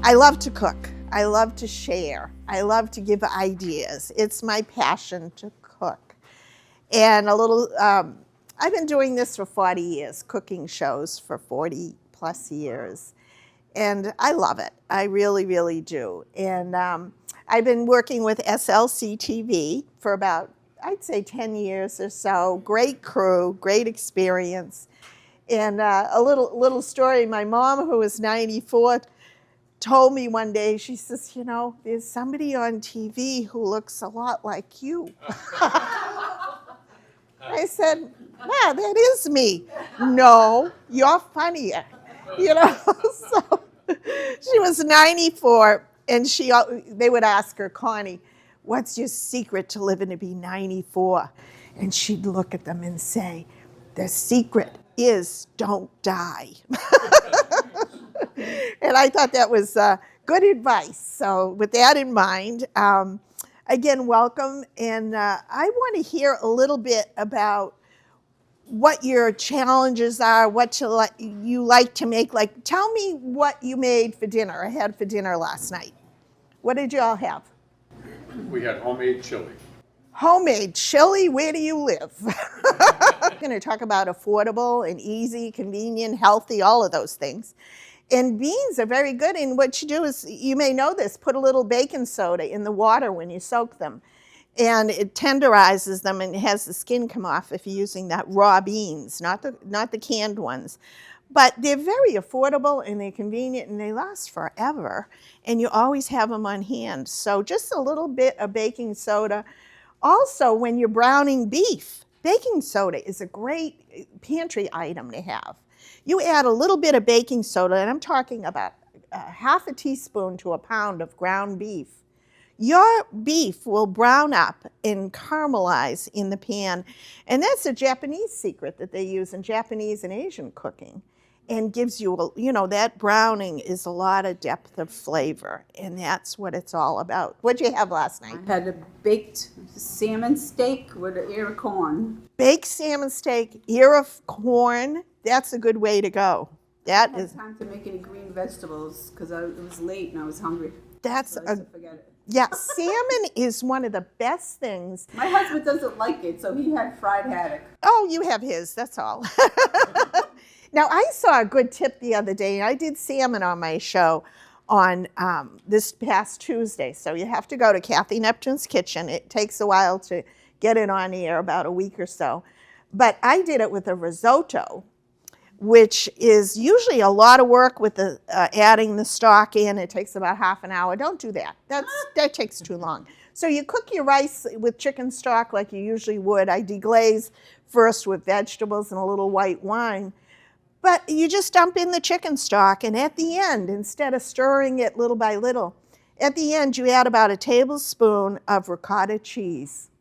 I love to cook. I love to share. I love to give ideas. It's my passion to cook. And I've been doing this for 40 years, cooking shows for 40 plus years. And I love it. I really, really do. And I've been working with SLCT for about, I'd say 10 years or so. Great crew, great experience. And a little story, my mom, who was 94, told me one day, she says, you know, there's somebody on TV who looks a lot like you. I said, yeah, that is me. No, you're funnier. You know, so she was 94, and they would ask her, Connie, what's your secret to living to be 94? And she'd look at them and say, the secret is don't die. And I thought that was good advice. So with that in mind, again, welcome. And I want to hear a little bit about what your challenges are, what you like to make. Like, tell me what you made for dinner. I had for dinner last night. What did you all have? We had homemade chili. Homemade chili? Where do you live? I'm going to talk about affordable and easy, convenient, healthy, all of those things. And beans are very good. And what you do is, you may know this, put a little baking soda in the water when you soak them. And it tenderizes them and has the skin come off if you're using that raw beans, not the canned ones. But they're very affordable and they're convenient and they last forever. And you always have them on hand. So just a little bit of baking soda. Also, when you're browning beef, baking soda is a great pantry item to have. You add a little bit of baking soda, and I'm talking about half a teaspoon to a pound of ground beef. Your beef will brown up and caramelize in the pan. And that's a Japanese secret that they use in Japanese and Asian cooking. And gives you, that browning is a lot of depth of flavor. And that's what it's all about. What'd you have last night? I had a baked salmon steak with an ear of corn. Baked salmon steak, ear of corn. That's a good way to go. I didn't have time to make any green vegetables because it was late and I was hungry. That's forget it. Yeah, salmon is one of the best things. My husband doesn't like it, so he had fried haddock. Oh, you have his, that's all. Now, I saw a good tip the other day. I did salmon on my show on this past Tuesday. So you have to go to Cathy Neptune's kitchen. It takes a while to get it on air, about a week or so. But I did it with a risotto, which is usually a lot of work with the adding the stock in. It takes about half an hour. Don't do that. That takes too long. So you cook your rice with chicken stock like you usually would. I deglaze first with vegetables and a little white wine. But you just dump in the chicken stock, and at the end, instead of stirring it little by little, at the end you add about a tablespoon of ricotta cheese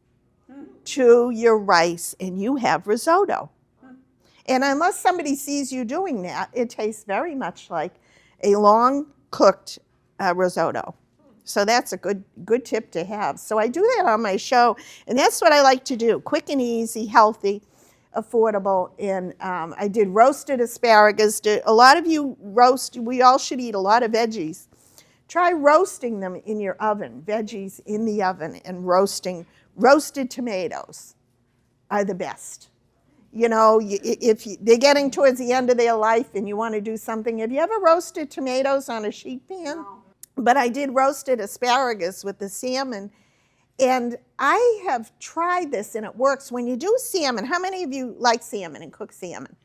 to your rice, and you have risotto. And unless somebody sees you doing that, it tastes very much like a long-cooked risotto. So that's a good tip to have. So I do that on my show, and that's what I like to do, quick and easy, healthy, affordable. And I did roasted asparagus. A lot of you we all should eat a lot of veggies. Try roasting them in your oven, veggies in the oven, and roasted tomatoes are the best. If they're getting towards the end of their life and you want to do something, have you ever roasted tomatoes on a sheet pan? No. But I did roasted asparagus with the salmon. And I have tried this, and it works. When you do salmon, how many of you like salmon and cook salmon?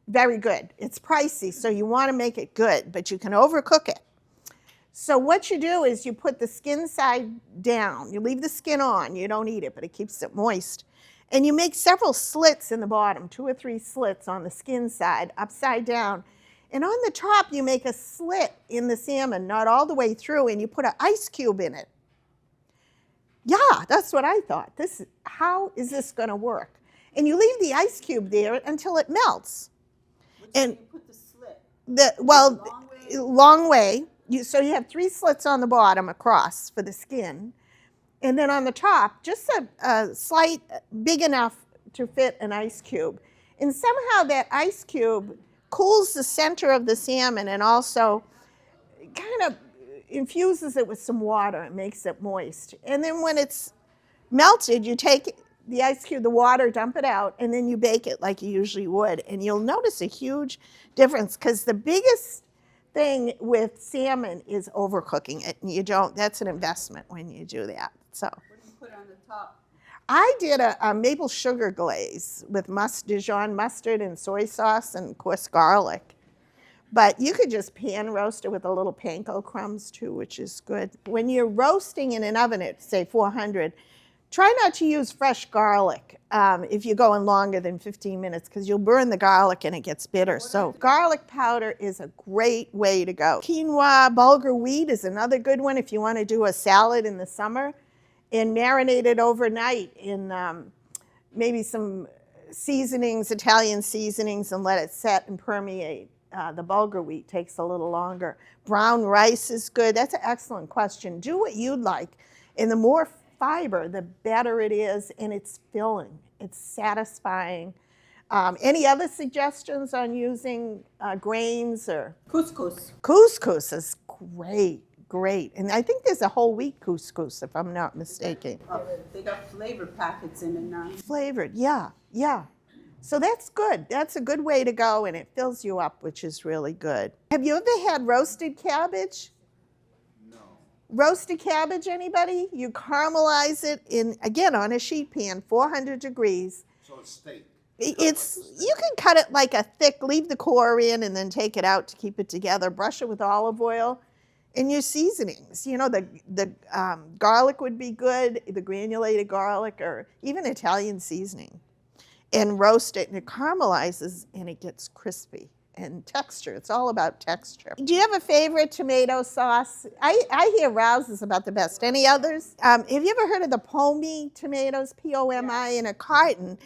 Very good. It's pricey, so you want to make it good, but you can overcook it. So what you do is you put the skin side down. You leave the skin on. You don't eat it, but it keeps it moist. And you make several slits in the bottom, 2 or 3 slits on the skin side, upside down. And on the top, you make a slit in the salmon, not all the way through, and you put an ice cube in it. Yeah, that's what I thought. How is this going to work? And you leave the ice cube there until it melts. And you put the slit? Long way. So you have 3 slits on the bottom across for the skin. And then on the top, just a slight, big enough to fit an ice cube. And somehow that ice cube cools the center of the salmon and also kind of infuses it with some water and makes it moist. And then when it's melted, you take the ice cube, the water, dump it out, and then you bake it like you usually would. And you'll notice a huge difference, because the biggest thing with salmon is overcooking it. And you don't, that's an investment when you do that. So What do you put on the top? I did a maple sugar glaze with Dijon mustard and soy sauce and, of course, garlic. But you could just pan roast it with a little panko crumbs too, which is good. When you're roasting in an oven at, say, 400, try not to use fresh garlic if you're going longer than 15 minutes, because you'll burn the garlic and it gets bitter. So garlic powder is a great way to go. Quinoa, bulgur wheat is another good one if you want to do a salad in the summer. And marinate it overnight in maybe some seasonings, Italian seasonings, and let it set and permeate. The bulgur wheat takes a little longer. Brown rice is good. That's an excellent question. Do what you'd like. And the more fiber, the better it is, and it's filling. It's satisfying. Any other suggestions on using grains or? Couscous. Couscous is great. And I think there's a whole wheat couscous, if I'm not mistaken. They got flavor packets in it now. Flavored, yeah. So that's good. That's a good way to go, and it fills you up, which is really good. Have you ever had roasted cabbage? No. Roasted cabbage, anybody? You caramelize it again, on a sheet pan, 400 degrees. So it's steak. You can cut it like a thick, leave the core in, and then take it out to keep it together. Brush it with olive oil. And your seasonings, the garlic would be good, the granulated garlic, or even Italian seasoning. And roast it, and it caramelizes, and it gets crispy. And texture, it's all about texture. Do you have a favorite tomato sauce? I hear Rouse's about the best. Any others? Have you ever heard of the Pomi tomatoes, P-O-M-I, in a carton?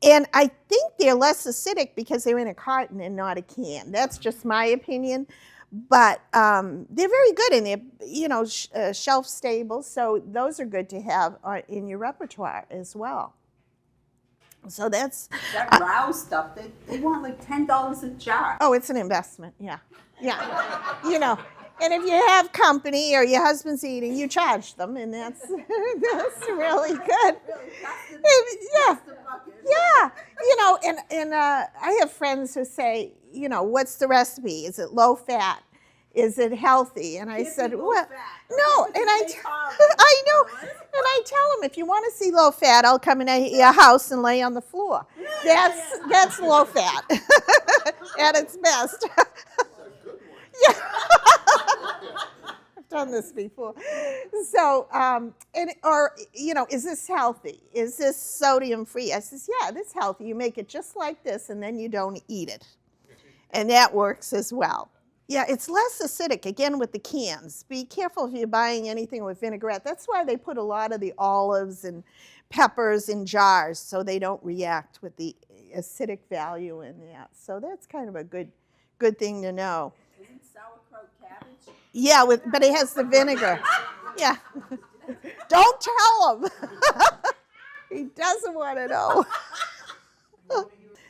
And I think they're less acidic because they're in a carton and not a can. That's just my opinion. But they're very good, and they're shelf stable. So those are good to have in your repertoire as well. So that's that Rouse stuff. They want like $10 a jar. Oh, it's an investment. Yeah. And if you have company or your husband's eating, you charge them, and that's really good. Yeah. I have friends who say, what's the recipe? Is it low fat? Is it healthy? And I said, well, no. And I know. And I tell them, if you want to see low fat, I'll come in your house and lay on the floor. That's low fat at its best. Yeah. I've done this before. So, is this healthy? Is this sodium free? I says, yeah, this is healthy. You make it just like this, and then you don't eat it. And that works as well. Yeah, it's less acidic, again, with the cans. Be careful if you're buying anything with vinaigrette. That's why they put a lot of the olives and peppers in jars, so they don't react with the acidic value in that. So that's kind of a good thing to know. Isn't sauerkraut cabbage? Yeah, but it has the vinegar. Yeah. Don't tell him. He doesn't want to know.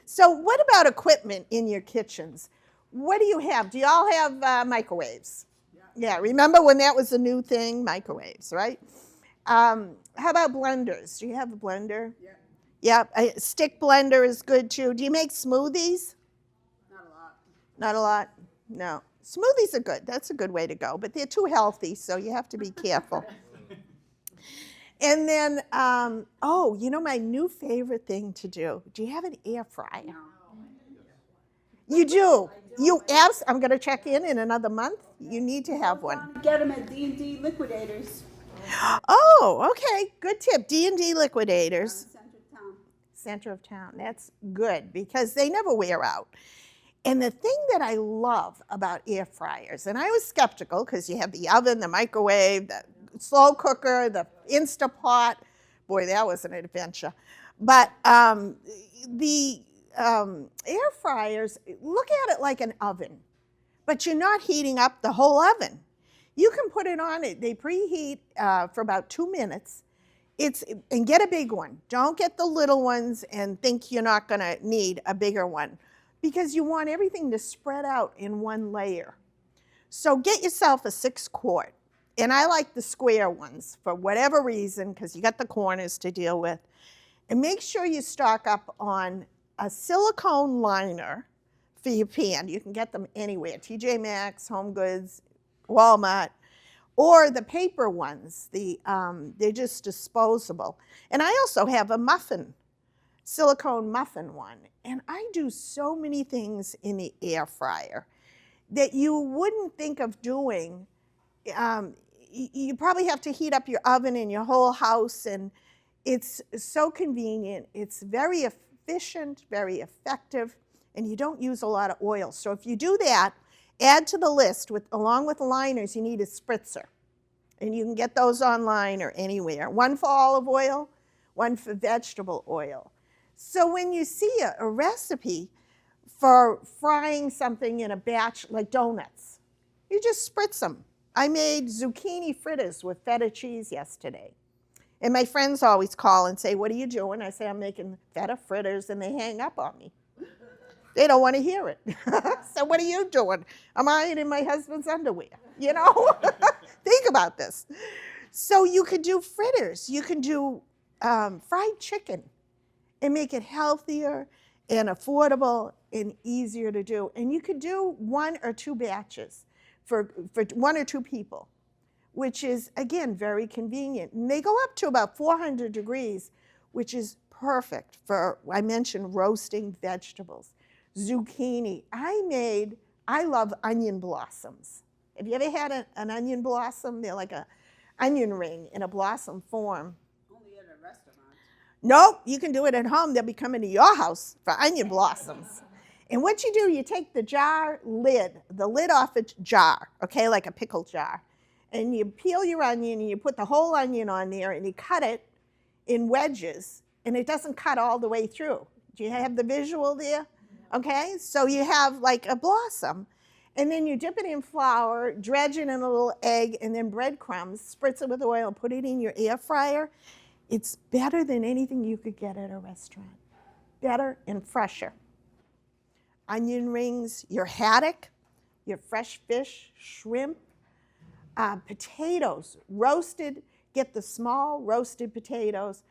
So what about equipment in your kitchens? What do you have? Do you all have microwaves? Yeah, remember when that was a new thing? Microwaves, right? How about blenders? Do you have a blender? Yeah. Yeah, a stick blender is good too. Do you make smoothies? Not a lot. Not a lot? No. Smoothies are good. That's a good way to go, but they're too healthy, so you have to be careful. And then, my new favorite thing to do. Do you have an air fryer? No. You do? I'm going to check in another month. You need to have one. Get them at D&D Liquidators. Oh, okay. Good tip. D&D Liquidators. Center of town. That's good because they never wear out. And the thing that I love about air fryers, and I was skeptical because you have the oven, the microwave, the slow cooker, the Instapot. Boy, that was an adventure. But the air fryers, look at it like an oven, but you're not heating up the whole oven. You can put it on, they preheat for about 2 minutes. And get a big one. Don't get the little ones and think you're not going to need a bigger one because you want everything to spread out in one layer. So get yourself a 6-quart. And I like the square ones for whatever reason, because you got the corners to deal with. And make sure you stock up on a silicone liner for your pan. You can get them anywhere, TJ Maxx, Home Goods, Walmart, or the paper ones. They're just disposable. And I also have a silicone muffin one. And I do so many things in the air fryer that you wouldn't think of doing. You probably have to heat up your oven in your whole house, and it's so convenient. It's very efficient, very effective, and you don't use a lot of oil. So if you do that, add to the list, along with liners, you need a spritzer. And you can get those online or anywhere. One for olive oil, one for vegetable oil. So when you see a recipe for frying something in a batch, like donuts, you just spritz them. I made zucchini fritters with feta cheese yesterday. And my friends always call and say, what are you doing? I say, I'm making feta fritters, and they hang up on me. They don't want to hear it. So what are you doing? I'm ironing my husband's underwear, you know? Think about this. So you could do fritters. You can do fried chicken and make it healthier and affordable and easier to do. And you could do 1 or 2 batches for 1 or 2 people, which is, again, very convenient. And they go up to about 400 degrees, which is perfect for, I mentioned, roasting vegetables. Zucchini. I love onion blossoms. Have you ever had an onion blossom? They're like an onion ring in a blossom form. Only at a restaurant. Nope, you can do it at home. They'll be coming to your house for onion blossoms. And what you do, you take the jar lid, the lid off a jar, okay, like a pickle jar, and you peel your onion and you put the whole onion on there and you cut it in wedges, and it doesn't cut all the way through. Do you have the visual there? Okay, so you have like a blossom, and then you dip it in flour, dredge it in a little egg, and then breadcrumbs, spritz it with oil, put it in your air fryer. It's better than anything you could get at a restaurant. Better and fresher. Onion rings, your haddock, your fresh fish, shrimp, potatoes, roasted. Get the small roasted potatoes,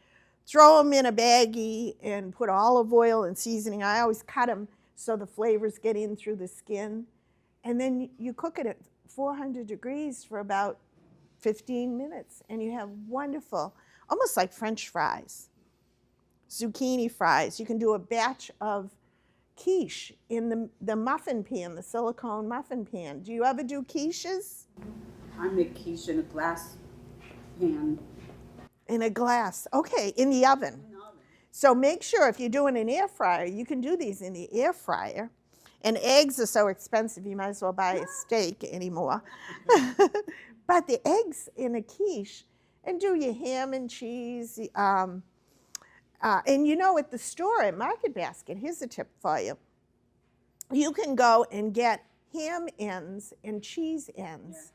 throw them in a baggie and put olive oil and seasoning. I always cut them so the flavors get in through the skin. And then you cook it at 400 degrees for about 15 minutes, and you have wonderful, almost like French fries, zucchini fries. You can do a batch of quiche in the muffin pan, the silicone muffin pan. Do you ever do quiches? I make quiche in a glass pan. In a glass. Okay, in the oven. So make sure if you're doing an air fryer, you can do these in the air fryer. And eggs are so expensive, you might as well buy a steak anymore. But the eggs in a quiche, and do your ham and cheese. And you know, at the store, at Market Basket, here's a tip for you. You can go and get ham ends and cheese ends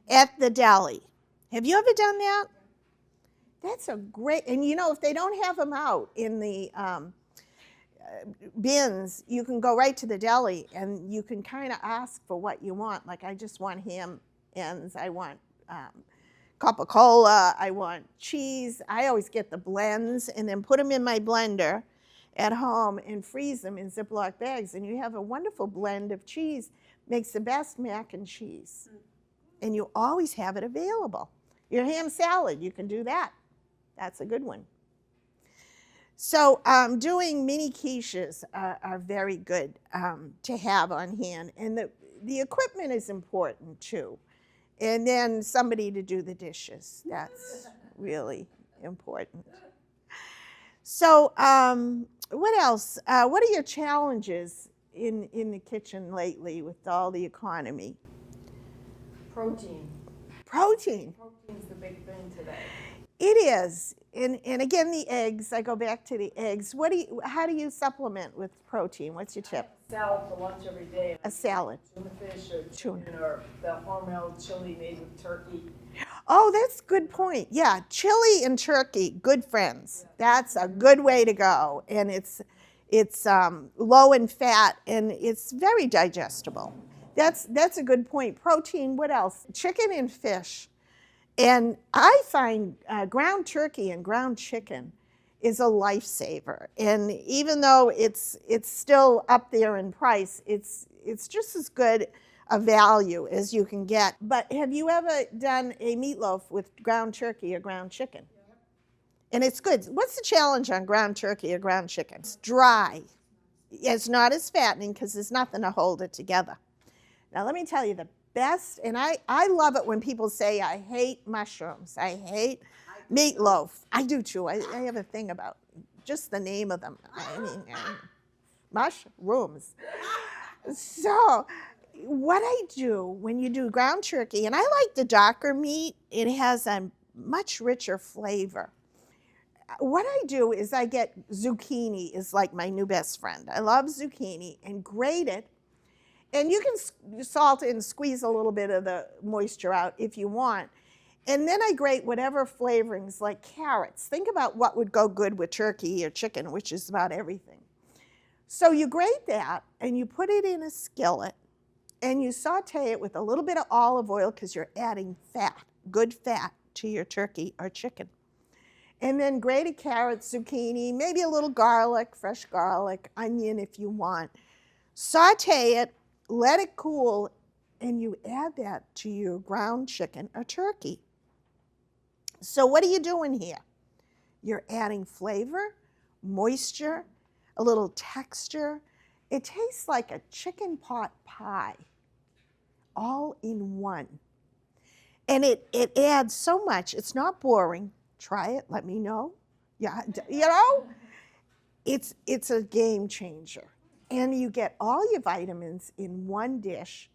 at the deli. Have you ever done that? That's a great, and you know, if they don't have them out in the bins, you can go right to the deli and you can kind of ask for what you want. Like, I just want ham ends, I want Coca-Cola, I want cheese. I always get the blends and then put them in my blender at home and freeze them in Ziploc bags. And you have a wonderful blend of cheese. Makes the best mac and cheese. And you always have it available. Your ham salad, you can do that. That's a good one. So doing mini quiches are very good to have on hand. And the equipment is important too. And then somebody to do the dishes. That's really important. So what else? What are your challenges in the kitchen lately with all the economy? Protein. Protein. Protein's the big thing today. It is. And again, the eggs. I go back to the eggs. How do you supplement with protein? What's your tip? Salad for lunch every day. A salad. Tuna fish or Tuna. chicken or the Hormel chili made with turkey. Oh, that's a good point. Yeah, chili and turkey, good friends. That's a good way to go. And it's low in fat and it's very digestible. That's a good point. Protein, what else? Chicken and fish. And I find ground turkey and ground chicken is a lifesaver. And even though it's still up there in price, it's just as good a value as you can get. But have you ever done a meatloaf with ground turkey or ground chicken? And it's good. What's the challenge on ground turkey or ground chicken? It's dry. It's not as fattening because there's nothing to hold it together. Now let me tell you the best, and I love it when people say, I hate mushrooms, I hate meatloaf. I do too. I have a thing about just the name of them. I mean, mushrooms. So what I do when you do ground turkey, and I like the darker meat, it has a much richer flavor. What I do is I get zucchini is like my new best friend. I love zucchini and grate it. And you can salt it and squeeze a little bit of the moisture out if you want. And then I grate whatever flavorings like carrots. Think about what would go good with turkey or chicken, which is about everything. So you grate that and you put it in a skillet and you saute it with a little bit of olive oil because you're adding fat, good fat to your turkey or chicken. And then grated carrots, zucchini, maybe a little garlic, fresh garlic, onion if you want. Saute it, let it cool, and you add that to your ground chicken or turkey. So what are you doing here? You're adding flavor, moisture, a little texture. It tastes like a chicken pot pie, all in one. And it adds so much. It's not boring. Try it, let me know. Yeah, you know, it's a game changer. And you get all your vitamins in one dish,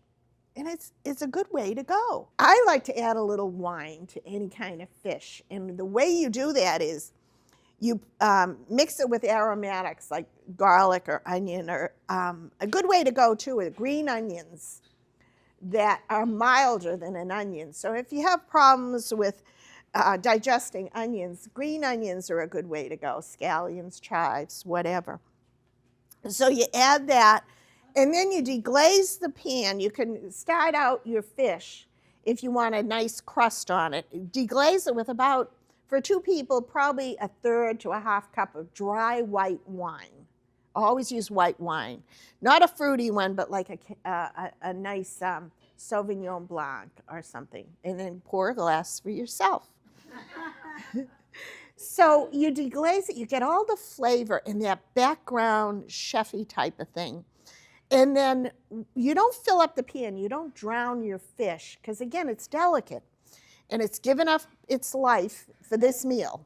and it's a good way to go. I like to add a little wine to any kind of fish, and the way you do that is you mix it with aromatics like garlic or onion, or a good way to go too is green onions that are milder than an onion. So if you have problems with digesting onions, green onions are a good way to go, scallions, chives, whatever. So you add that, and then you deglaze the pan. You can start out your fish if you want a nice crust on it. Deglaze it with about, for two people, probably a third to a half cup of dry white wine. Always use white wine. Not a fruity one, but like a nice Sauvignon Blanc or something. And then pour a glass for yourself. So you deglaze it, you get all the flavor in that background chefy type of thing. And then you don't fill up the pan, you don't drown your fish, because again, it's delicate and it's given up its life for this meal.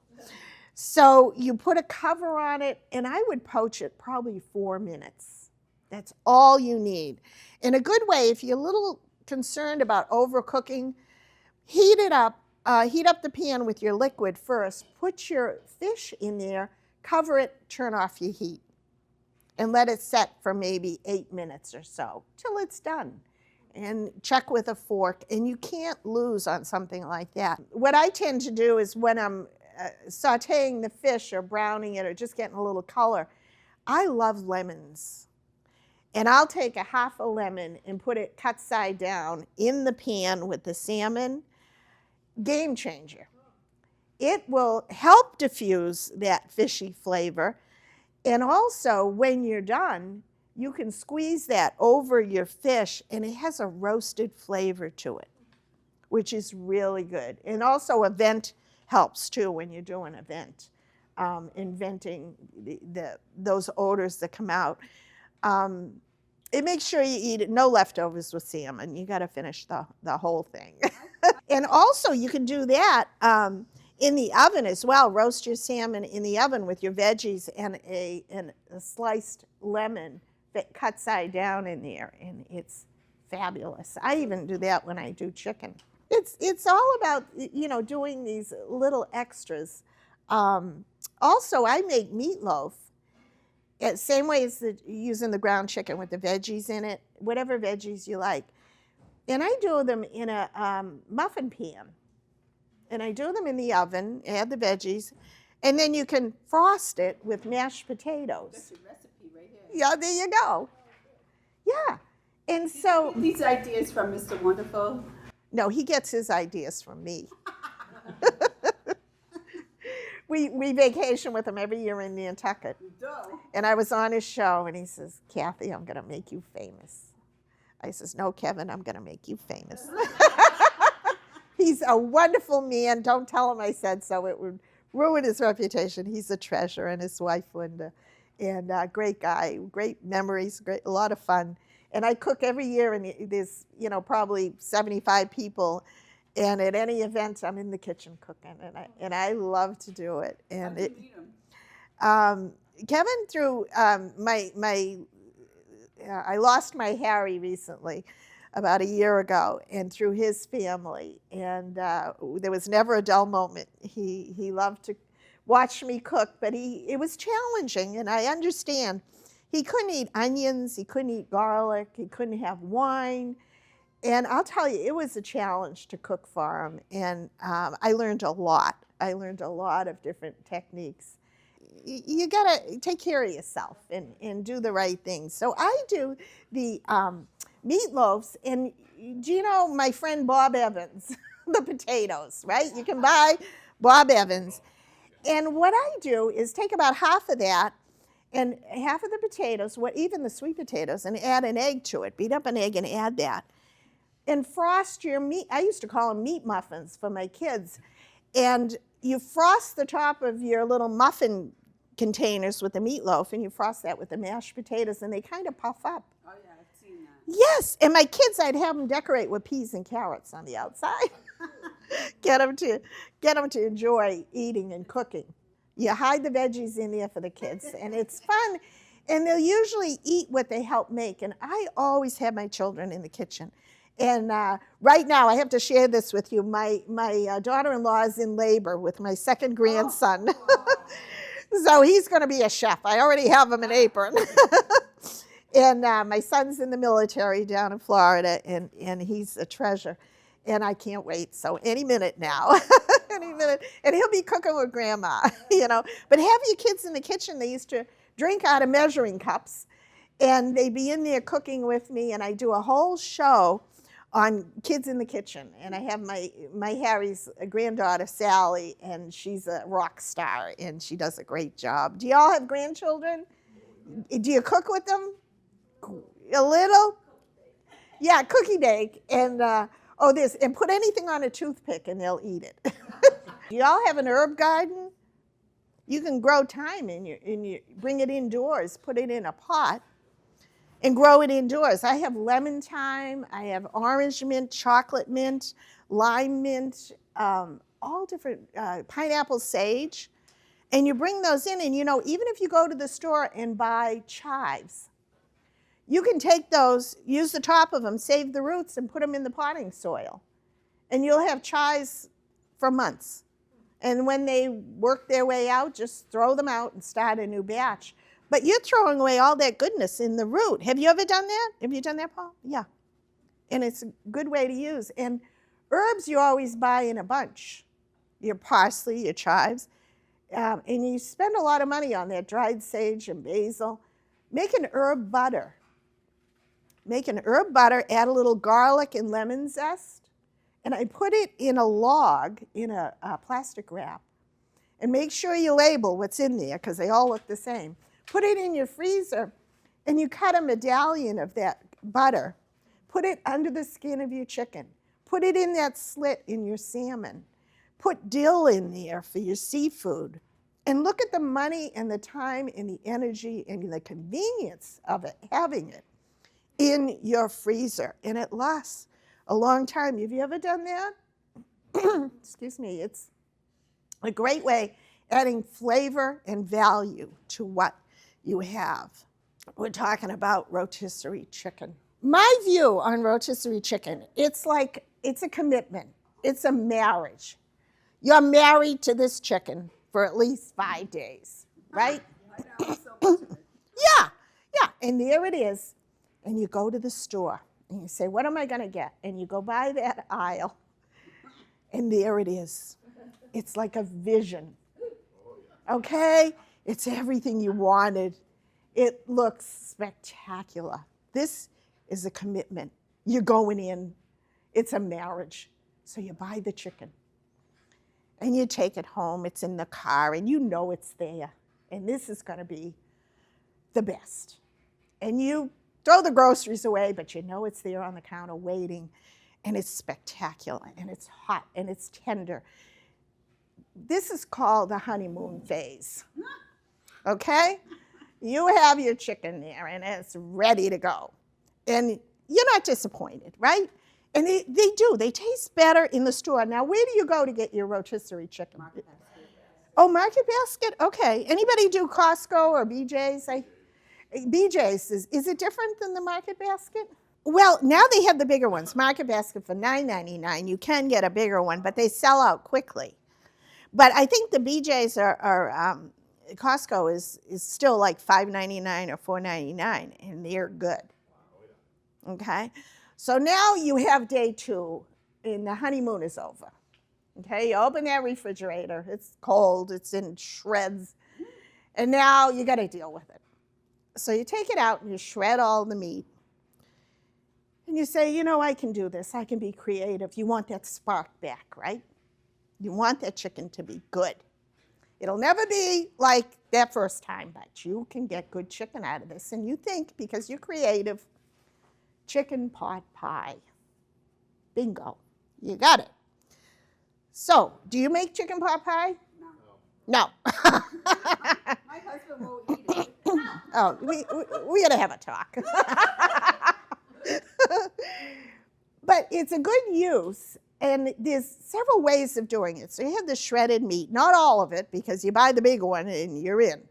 So you put a cover on it, and I would poach it probably 4 minutes. That's all you need. In a good way, if you're a little concerned about overcooking, heat it up. Heat up the pan with your liquid first, put your fish in there, cover it, turn off your heat, and let it set for maybe 8 minutes or so till it's done. And check with a fork, and you can't lose on something like that. What I tend to do is when I'm sauteing the fish or browning it or just getting a little color, I love lemons. And I'll take a half a lemon and put it cut side down in the pan with the salmon. Game changer. It will help diffuse that fishy flavor. And also, when you're done, you can squeeze that over your fish, and it has a roasted flavor to it, which is really good. And also, a vent helps too when you're doing a vent, inventing those odors that come out. It makes sure you eat it, no leftovers with salmon. You got to finish the whole thing. And also you can do that in the oven as well. Roast your salmon in the oven with your veggies and a sliced lemon that cut side down in there, and it's fabulous. I even do that when I do chicken. It's all about, you know, doing these little extras. Also, I make meatloaf. Same way as using the ground chicken with the veggies in it, whatever veggies you like. And I do them in a muffin pan. And I do them in the oven, add the veggies, and then you can frost it with mashed potatoes. That's your recipe right here. Yeah, there you go. Yeah. And so, These ideas from Mr. Wonderful. no, he gets his ideas from me. We vacation with him every year in Nantucket. And I was on his show, and he says, Cathy, I'm going to make you famous. I says, no, Kevin, I'm going to make you famous. He's a wonderful man. Don't tell him I said so. It would ruin his reputation. He's a treasure, and his wife, Linda. And great guy, great memories, a lot of fun. And I cook every year, and there's, probably 75 people. And at any event, I'm in the kitchen cooking, and I love to do it. And How'd you meet him? Kevin, through I lost my Harry recently, about a year ago, and through his family. And there was never a dull moment. He loved to watch me cook, but it was challenging, and I understand. He couldn't eat onions, he couldn't eat garlic, he couldn't have wine. And I'll tell you, it was a challenge to cook for him, and I learned a lot. I learned a lot of different techniques. You gotta take care of yourself and do the right things. So I do the meatloaves, and do you know my friend Bob Evans, the potatoes, right? You can buy Bob Evans. And what I do is take about half of that and half of the potatoes, even the sweet potatoes, and add an egg to it. Beat up an egg and add that. And frost your meat. I used to call them meat muffins for my kids. And you frost the top of your little muffin containers with the meatloaf, and you frost that with the mashed potatoes, and they kind of puff up. Oh, yeah, I've seen that. Yes, and my kids, I'd have them decorate with peas and carrots on the outside. Get them to enjoy eating and cooking. You hide the veggies in there for the kids, and it's fun. And they'll usually eat what they help make. And I always have my children in the kitchen. And right now, I have to share this with you. My daughter-in-law is in labor with my second grandson. So he's going to be a chef. I already have him an apron. And my son's in the military down in Florida, and he's a treasure. And I can't wait. So any minute now, any minute. And he'll be cooking with Grandma, But have your kids in the kitchen. They used to drink out of measuring cups. And they'd be in there cooking with me. And I do a whole show on kids in the kitchen. And I have my Harry's granddaughter, Sally, and she's a rock star, and she does a great job. Do y'all have grandchildren? Do you cook with them? A little? Yeah, cookie bake. And and put anything on a toothpick and they'll eat it. Do y'all have an herb garden? You can grow thyme bring it indoors, put it in a pot, and grow it indoors. I have lemon thyme, I have orange mint, chocolate mint, lime mint, all different, pineapple sage. And you bring those in, and even if you go to the store and buy chives, you can take those, use the top of them, save the roots, and put them in the potting soil. And you'll have chives for months. And when they work their way out, just throw them out and start a new batch. But you're throwing away all that goodness in the root. Have you ever done that? Have you done that, Paul? Yeah. And it's a good way to use. And herbs you always buy in a bunch. Your parsley, your chives. And you spend a lot of money on that, dried sage and basil. Make an herb butter. Make an herb butter, add a little garlic and lemon zest, and I put it in a log in a plastic wrap. And make sure you label what's in there, because they all look the same. Put it in your freezer, and you cut a medallion of that butter. Put it under the skin of your chicken. Put it in that slit in your salmon. Put dill in there for your seafood. And look at the money and the time and the energy and the convenience of it, having it in your freezer, and it lasts a long time. Have you ever done that? Excuse me. It's a great way adding flavor and value to what you have. We're talking about rotisserie chicken. My view on rotisserie chicken, it's a commitment. It's a marriage. You're married to this chicken for at least 5 days, right? I know, so much of it. Yeah, and there it is. And you go to the store, and you say, what am I going to get? And you go by that aisle, and there it is. It's like a vision, okay? It's everything you wanted. It looks spectacular. This is a commitment. You're going in. It's a marriage. So you buy the chicken. And you take it home. It's in the car, and you know it's there. And this is going to be the best. And you throw the groceries away, but you know it's there on the counter waiting. And it's spectacular, and it's hot, and it's tender. This is called the honeymoon phase. Okay? You have your chicken there, and it's ready to go. And you're not disappointed, right? And they do. They taste better in the store. Now, where do you go to get your rotisserie chicken? Market basket. Oh, Market Basket? Okay. Anybody do Costco or BJ's? BJ's, is it different than the Market Basket? Well, now they have the bigger ones. Market Basket for $9.99. You can get a bigger one, but they sell out quickly. But I think the BJ's Costco is still like $5.99 or $4.99, and they're good. Okay? So now you have day 2, and the honeymoon is over. Okay? You open that refrigerator. It's cold. It's in shreds. And now you got to deal with it. So you take it out, and you shred all the meat. And you say, you know, I can do this. I can be creative. You want that spark back, right? You want that chicken to be good. It'll never be like that first time, but you can get good chicken out of this. And you think, because you're creative, chicken pot pie. Bingo. You got it. So, do you make chicken pot pie? No. No. My husband won't eat it. Oh, we gotta have a talk. But it's a good use, and there's several ways of doing it. So you have the shredded meat, not all of it, because you buy the big one and you're in.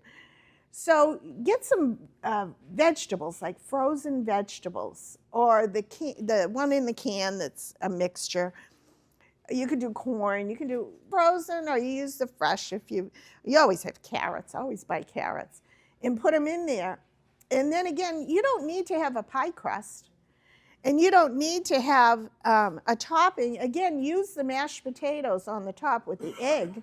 So get some vegetables, like frozen vegetables, or the one in the can that's a mixture. You could do corn, you can do frozen, or you use the fresh. If you always have carrots, always buy carrots, and put them in there. And then again, you don't need to have a pie crust, and you don't need to have a topping. Again, use the mashed potatoes on the top with the egg,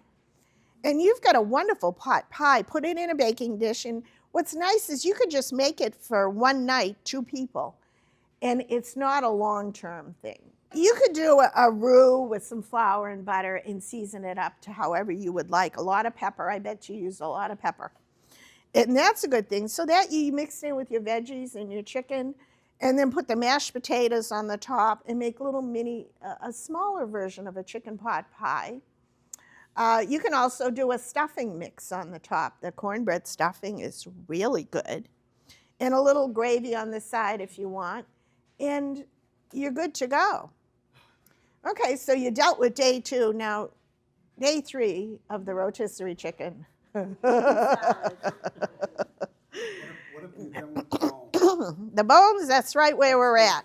and you've got a wonderful pot pie. Put it in a baking dish, and what's nice is you could just make it for one night, 2 people, and it's not a long-term thing. You could do a roux with some flour and butter and season it up to however you would like. A lot of pepper. I bet you use a lot of pepper. And that's a good thing. So that you mix in with your veggies and your chicken, and then put the mashed potatoes on the top and make a little a smaller version of a chicken pot pie. You can also do a stuffing mix on the top. The cornbread stuffing is really good. And a little gravy on the side if you want. And you're good to go. Okay, so you dealt with day 2. Now, day 3 of the rotisserie chicken. What have you done with the bone? The bones, that's right where we're at.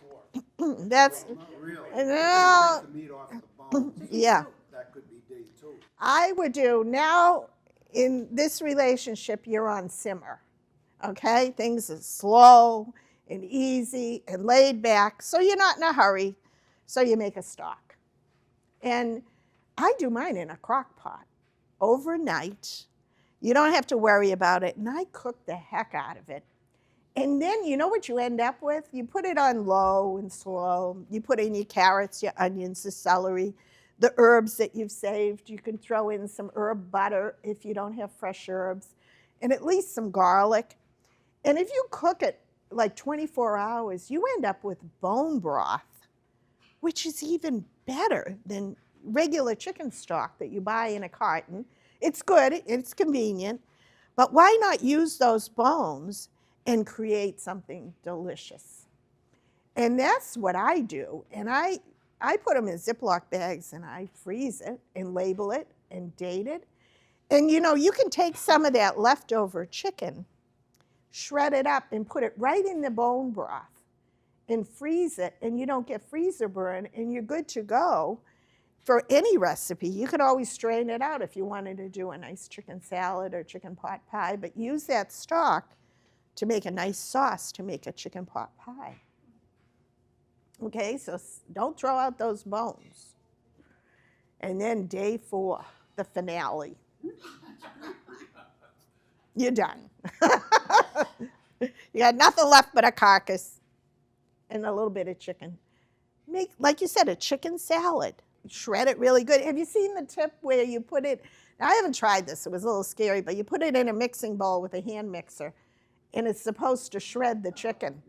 That's, Not really. No. Take the meat off the bone. yeah. That could be day 2. I would do, now in this relationship, you're on simmer. Okay? Things are slow and easy and laid back, so you're not in a hurry. So you make a stock. And I do mine in a crock pot overnight. You don't have to worry about it. And I cook the heck out of it. And then you know what you end up with? You put it on low and slow. You put in your carrots, your onions, the celery, the herbs that you've saved. You can throw in some herb butter if you don't have fresh herbs, and at least some garlic. And if you cook it like 24 hours, you end up with bone broth, which is even better than regular chicken stock that you buy in a carton. It's good, it's convenient, but why not use those bones and create something delicious? And that's what I do. And I put them in Ziploc bags, and I freeze it and label it and date it. And you know, you can take some of that leftover chicken, shred it up, and put it right in the bone broth and freeze it, and you don't get freezer burn, and you're good to go for any recipe. You could always strain it out if you wanted to do a nice chicken salad or chicken pot pie, but use that stock to make a nice sauce to make a chicken pot pie. Okay, so don't throw out those bones. And then day 4, the finale. You're done. You got nothing left but a carcass. and a little bit of chicken. Make, like you said, a chicken salad. Shred it really good. Have you seen the tip where you put it, now, I haven't tried this, it was a little scary, but you put it in a mixing bowl with a hand mixer, and it's supposed to shred the chicken.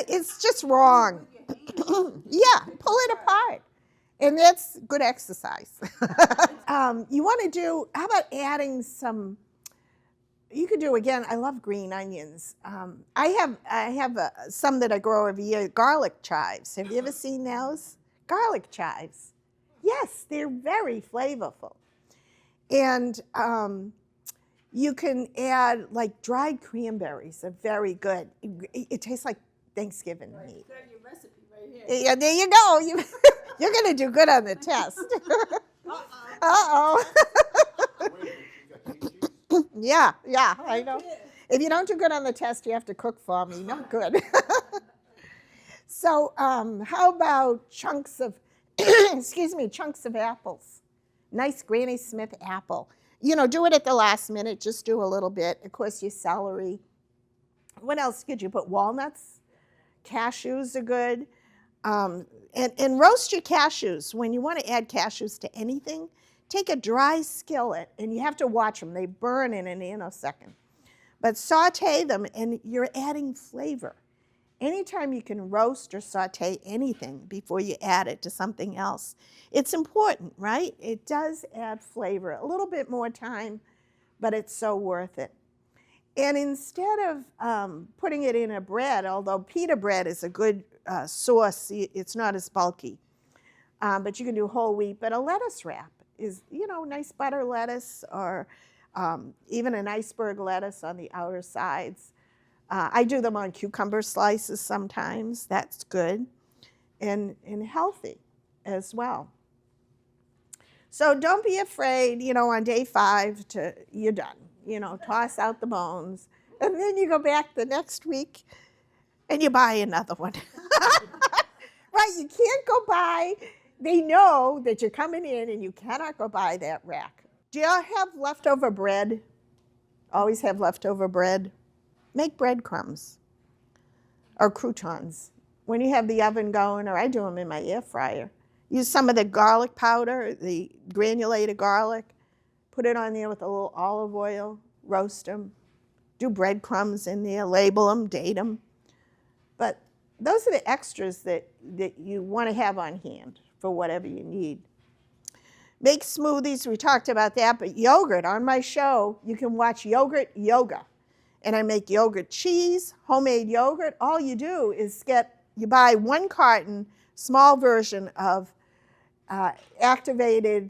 It's just wrong. Yeah, pull it apart. And that's good exercise. You want to do, how about adding some, you could do, again, I love green onions. I have some that I grow every year, garlic chives. Have you ever seen those? Garlic chives. Yes, they're very flavorful. And you can add, like, dried cranberries are very good. It tastes like Thanksgiving meat. Got your recipe right here. Yeah, there you go. You're going to do good on the test. Uh-oh. Yeah, I know. If you don't do good on the test, you have to cook for me. Not good. So how about chunks of, chunks of apples? Nice Granny Smith apple. You know, do it at the last minute. Just do a little bit. Of course, your celery. What else could you put? Walnuts? Cashews are good. And roast your cashews. When you want to add cashews to anything, take a dry skillet, and you have to watch them. They burn in a nanosecond. But saute them, and you're adding flavor. Anytime you can roast or saute anything before you add it to something else, it's important, right? It does add flavor. A little bit more time, but it's so worth it. And instead of putting it in a bread, although pita bread is a good sauce, it's not as bulky, but you can do whole wheat. But a lettuce wrap is, nice butter lettuce, or even an iceberg lettuce on the outer sides. I do them on cucumber slices sometimes. That's good and healthy as well. So don't be afraid, on day 5 you're done. Toss out the bones. And then you go back the next week and you buy another one. Right, you can't go buy. They know that you're coming in and you cannot go buy that rack. Do y'all have leftover bread? Always have leftover bread? Make breadcrumbs or croutons. When you have the oven going, or I do them in my air fryer, use some of the garlic powder, the granulated garlic, put it on there with a little olive oil, roast them, do breadcrumbs in there, label them, date them. But those are the extras that you want to have on hand for whatever you need. Make smoothies, we talked about that, but yogurt, on my show, you can watch Yogurt Yoga. And I make yogurt cheese, homemade yogurt. All you do is you buy 1 carton, small version of activated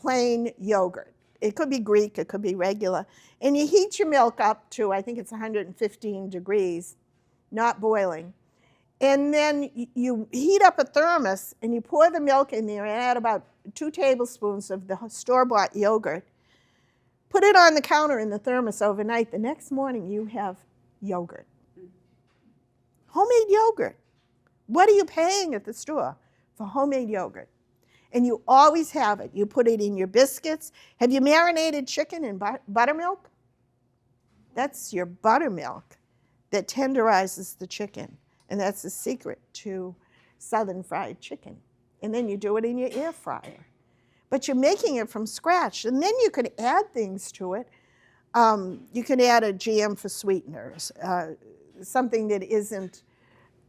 plain yogurt. It could be Greek, it could be regular. And you heat your milk up to, I think it's 115 degrees, not boiling. And then you heat up a thermos and you pour the milk in there and add about 2 tablespoons of the store-bought yogurt. Put it on the counter in the thermos overnight. The next morning you have yogurt. Homemade yogurt. What are you paying at the store for homemade yogurt? And you always have it. You put it in your biscuits. Have you marinated chicken in buttermilk? That's your buttermilk that tenderizes the chicken. And that's the secret to Southern fried chicken. And then you do it in your air fryer. But you're making it from scratch. And then you could add things to it. You can add a jam for sweeteners, something that isn't,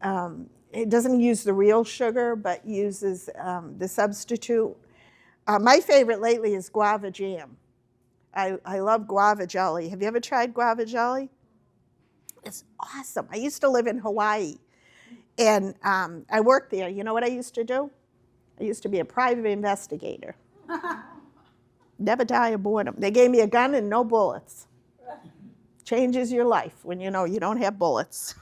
it doesn't use the real sugar, but uses the substitute. My favorite lately is guava jam. I love guava jelly. Have you ever tried guava jelly? It's awesome. I used to live in Hawaii, and I worked there. You know what I used to do? I used to be a private investigator. Never die of boredom. They gave me a gun and no bullets. Changes your life when you know you don't have bullets.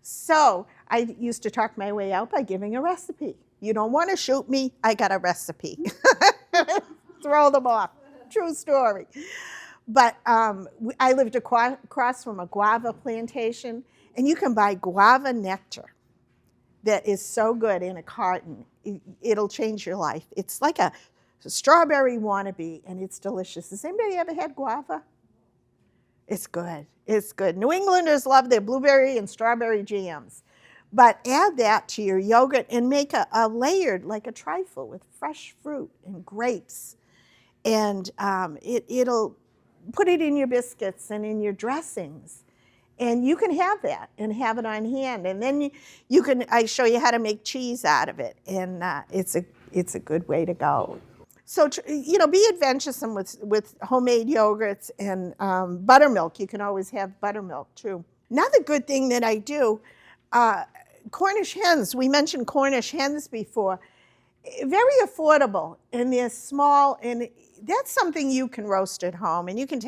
So I used to talk my way out by giving a recipe. You don't want to shoot me, I got a recipe. Throw them off. True story. But I lived across from a guava plantation, and you can buy guava nectar that is so good in a carton. It'll change your life. It's like a strawberry wannabe, and it's delicious. Has anybody ever had guava? It's good. It's good. New Englanders love their blueberry and strawberry jams. But add that to your yogurt and make a layered, like a trifle with fresh fruit and grapes. And it'll put it in your biscuits and in your dressings. And you can have that and have it on hand. And then I show you how to make cheese out of it. And it's a good way to go. So, be adventuresome with homemade yogurts and buttermilk. You can always have buttermilk too. Another good thing that I do, Cornish hens. We mentioned Cornish hens before. Very affordable, and they're small, and that's something you can roast at home, and you can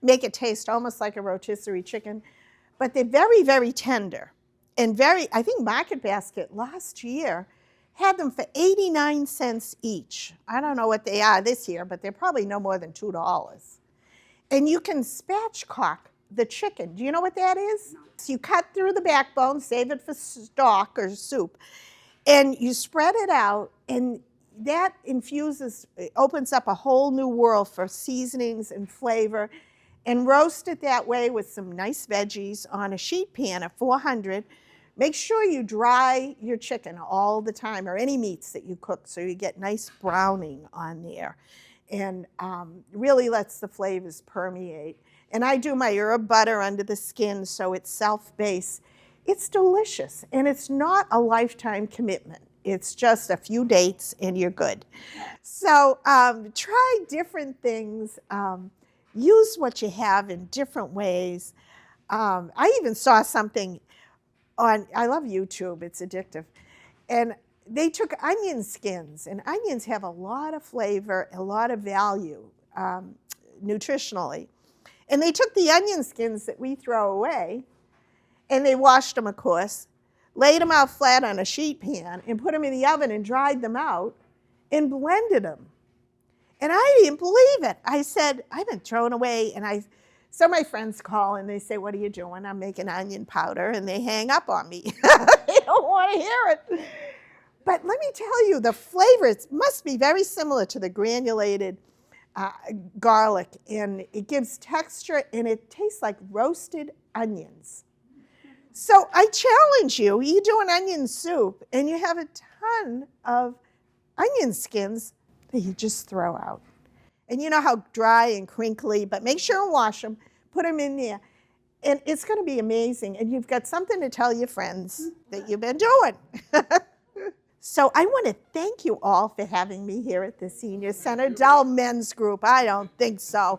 make it taste almost like a rotisserie chicken, but they're very, very tender, and I think Market Basket last year had them for 89 cents each. I don't know what they are this year, but they're probably no more than $2. And you can spatchcock the chicken. Do you know what that is? No. So you cut through the backbone, save it for stock or soup, and you spread it out, and that opens up a whole new world for seasonings and flavor, and roast it that way with some nice veggies on a sheet pan at 400. Make sure you dry your chicken all the time, or any meats that you cook, so you get nice browning on there, and really lets the flavors permeate. And I do my herb butter under the skin, so it's self-based. It's delicious, and it's not a lifetime commitment. It's just a few dates, and you're good. So try different things. Use what you have in different ways. I even saw something I love YouTube, it's addictive. And they took onion skins, and onions have a lot of flavor, a lot of value nutritionally. And they took the onion skins that we throw away, and they washed them, of course, laid them out flat on a sheet pan, and put them in the oven and dried them out and blended them. And I didn't believe it. I said, I've been thrown away. And so my friends call and they say, what are you doing? I'm making onion powder. And they hang up on me. They don't want to hear it. But let me tell you, the flavor, it must be very similar to the granulated garlic. And it gives texture, and it tastes like roasted onions. So I challenge you, you do an onion soup, and you have a ton of onion skins that you just throw out. And you know how dry and crinkly, but make sure and wash them, put them in there, and it's going to be amazing. And you've got something to tell your friends that you've been doing. So I want to thank you all for having me here at the Senior Center. Dull men's group, I don't think so.